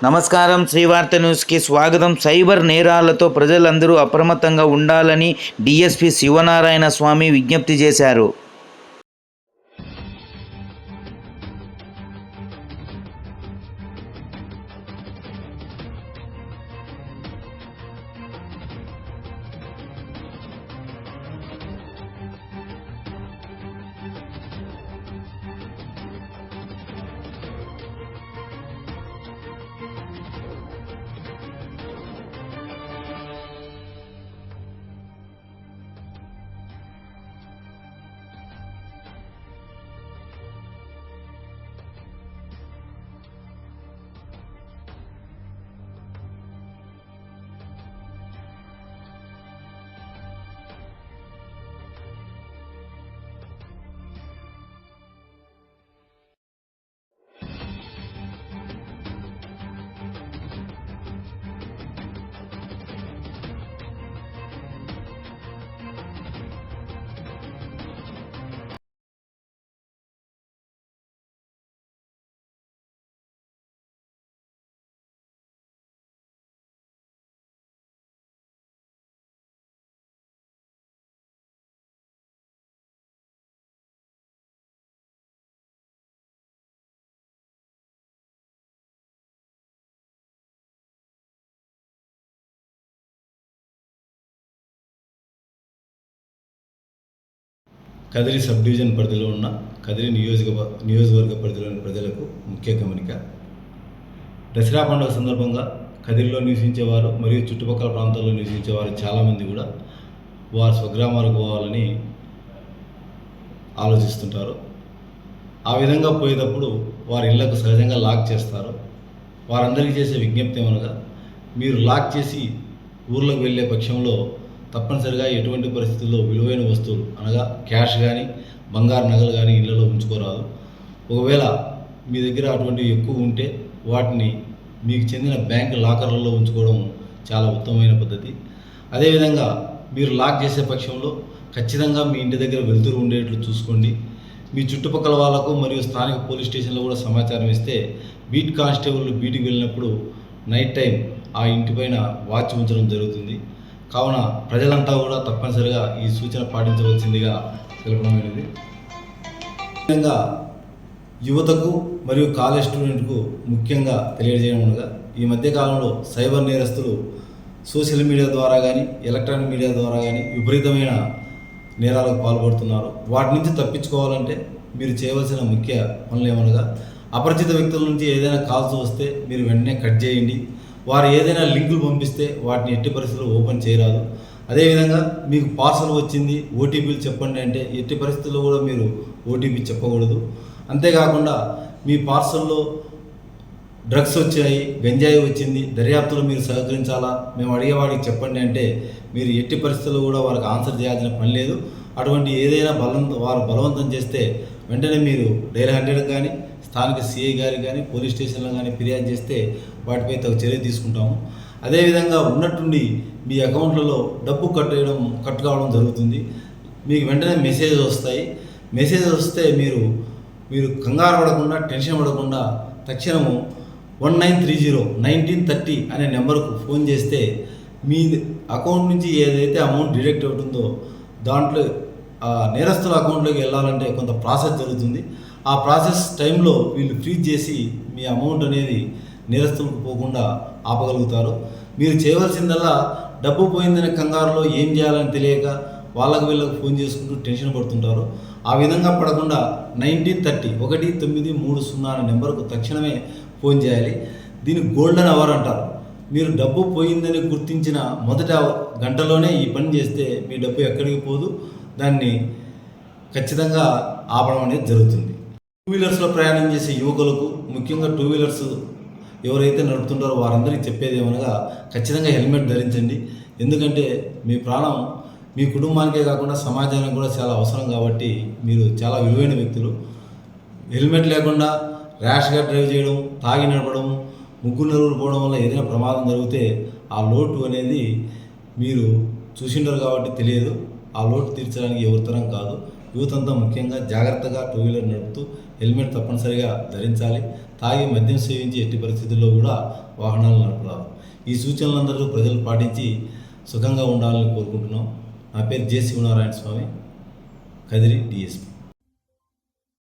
నమస్కారం. శ్రీవార్త న్యూస్కి స్వాగతం. సైబర్ నేరాలతో ప్రజలందరూ అప్రమత్తంగా ఉండాలని డీఎస్పీ శివనారాయణ స్వామి విజ్ఞప్తి చేశారు. కదిరి సబ్ డివిజన్ పరిధిలో ఉన్న కదిరి నియోజకవర్గ పరిధిలోని ప్రజలకు ముఖ్య గమనిక. దసరా పండుగ సందర్భంగా కదిరిలో నివసించేవారు మరియు చుట్టుపక్కల ప్రాంతాల్లో నివసించేవారు చాలామంది కూడా వారి స్వగ్రామాలకు పోవాలని ఆలోచిస్తుంటారు. ఆ విధంగా పోయేటప్పుడు వారి ఇళ్లకు సహజంగా లాక్ చేస్తారు. వారందరికీ చేసే విజ్ఞప్తి ఏమనగా, మీరు లాక్ చేసి ఊర్లోకి వెళ్ళే పక్షంలో తప్పనిసరిగా ఎటువంటి పరిస్థితుల్లో విలువైన వస్తువులు అనగా క్యాష్ కానీ బంగారు నగలు కానీ ఇళ్లలో ఉంచుకోరాదు. ఒకవేళ మీ దగ్గర అటువంటివి ఎక్కువ ఉంటే వాటిని మీకు చెందిన బ్యాంక్ లాకర్లలో ఉంచుకోవడం చాలా ఉత్తమమైన పద్ధతి. అదేవిధంగా మీరు లాక్ చేసే పక్షంలో ఖచ్చితంగా మీ ఇంటి దగ్గర వెలుతురు ఉండేట్లు చూసుకోండి. మీ చుట్టుపక్కల వాళ్ళకు మరియు స్థానిక పోలీస్ స్టేషన్లో కూడా సమాచారం ఇస్తే బీట్ కానిస్టేబుల్ బీట్కి వెళ్ళినప్పుడు నైట్ టైం ఆ ఇంటిపైన వాచ్ ఉంచడం జరుగుతుంది. కావున ప్రజలంతా కూడా తప్పనిసరిగా ఈ సూచన పాటించవలసిందిగా తెలపడమైనది. ముఖ్యంగా యువతకు మరియు కాలేజ్ స్టూడెంట్కు ముఖ్యంగా తెలియజేయడం అనగా, ఈ మధ్యకాలంలో సైబర్ నేరస్తులు సోషల్ మీడియా ద్వారా కానీ ఎలక్ట్రానిక్ మీడియా ద్వారా కానీ విపరీతమైన నేరాలకు పాల్పడుతున్నారు. వాటి నుంచి తప్పించుకోవాలంటే మీరు చేయవలసిన ముఖ్య పనులు ఏమనగా, అపరిచిత వ్యక్తుల నుంచి ఏదైనా కాల్స్ వస్తే మీరు వెంటనే కట్ చేయండి. వారు ఏదైనా లింకులు పంపిస్తే వాటిని ఎట్టి పరిస్థితుల్లో ఓపెన్ చేయరాదు. అదేవిధంగా మీకు పార్సల్ వచ్చింది, ఓటీపీలు చెప్పండి అంటే ఎట్టి పరిస్థితుల్లో కూడా మీరు ఓటీపీ చెప్పకూడదు. అంతేకాకుండా మీ పార్సల్లో డ్రగ్స్ వచ్చాయి, గంజాయి వచ్చింది, దర్యాప్తులో మీరు సహకరించాలా, మేము అడిగేవాడికి చెప్పండి అంటే మీరు ఎట్టి పరిస్థితుల్లో కూడా వారికి ఆన్సర్ చేయాల్సిన పని లేదు. అటువంటి ఏదైనా వారు బలవంతం చేస్తే వెంటనే మీరు డైల్ 100 కానీ స్థానిక సిఐ గారికి కానీ పోలీస్ స్టేషన్లో కానీ ఫిర్యాదు చేస్తే వాటిపై తగు చర్య తీసుకుంటాము. అదేవిధంగా ఉన్నట్టుండి మీ అకౌంట్లలో డబ్బు కట్ కావడం జరుగుతుంది. మీకు వెంటనే మెసేజ్ వస్తాయి. మెసేజ్ వస్తే మీరు కంగారు పడకుండా, టెన్షన్ పడకుండా తక్షణము 1930 అనే నెంబర్కు ఫోన్ చేస్తే మీ అకౌంట్ నుంచి ఏదైతే అమౌంట్ డిడక్ట్ అవుతుందో దాంట్లో నేరస్తుల అకౌంట్లోకి వెళ్ళాలంటే కొంత ప్రాసెస్ జరుగుతుంది. ఆ ప్రాసెస్ టైంలో వీళ్ళు ఫ్రీజ్ చేసి మీ అమౌంట్ అనేది నేరస్తులకు పోకుండా ఆపగలుగుతారు. మీరు చేయవలసిందల్లా డబ్బు పోయిందనే కంగారులో ఏం చేయాలని తెలియక వీళ్ళకు ఫోన్ చేసుకుంటూ టెన్షన్ పడుతుంటారు. ఆ విధంగా పడకుండా 1930 అనే నెంబర్కు తక్షణమే ఫోన్ చేయాలి. దీన్ని గోల్డెన్ అవర్ అంటారు. మీరు డబ్బు పోయిందని గుర్తించిన మొదట గంటలోనే ఈ పని చేస్తే మీ డబ్బు ఎక్కడికి పోదు. దాన్ని ఖచ్చితంగా ఆపడం అనేది జరుగుతుంది. 2 వీలర్స్లో ప్రయాణం చేసే యువకులకు, ముఖ్యంగా 2 వీలర్స్ ఎవరైతే నడుపుతుంటారో వారందరికీ చెప్పేది ఏమనగా, ఖచ్చితంగా హెల్మెట్ ధరించండి. ఎందుకంటే మీ ప్రాణం మీ కుటుంబానికే కాకుండా సమాజానికి కూడా చాలా అవసరం కాబట్టి మీరు చాలా విలువైన వ్యక్తులు. హెల్మెట్ లేకుండా ర్యాష్గా డ్రైవ్ చేయడం, తాగి నడపడం, ముగ్గురు నలుగురు పోవడం వల్ల ఏదైనా ప్రమాదం జరిగితే ఆ లోటు అనేది మీరు చూసింటారు కాబట్టి తెలియదు. ఆ ఆ లోటు తీర్చడానికి ఎవరితరం కాదు. యూత్ అంతా ముఖ్యంగా జాగ్రత్తగా టూ వీలర్ నడుపుతూ హెల్మెట్ తప్పనిసరిగా ధరించాలి. తాగి మద్యం సేవించి ఎట్టి పరిస్థితుల్లో కూడా వాహనాలు నడపరాదు. ఈ సూచనలందరూ ప్రజలు పాటించి సుఖంగా ఉండాలని కోరుకుంటున్నాం. నా పేరు జె శివనారాయణ స్వామి, కదిరి డిఎస్పి.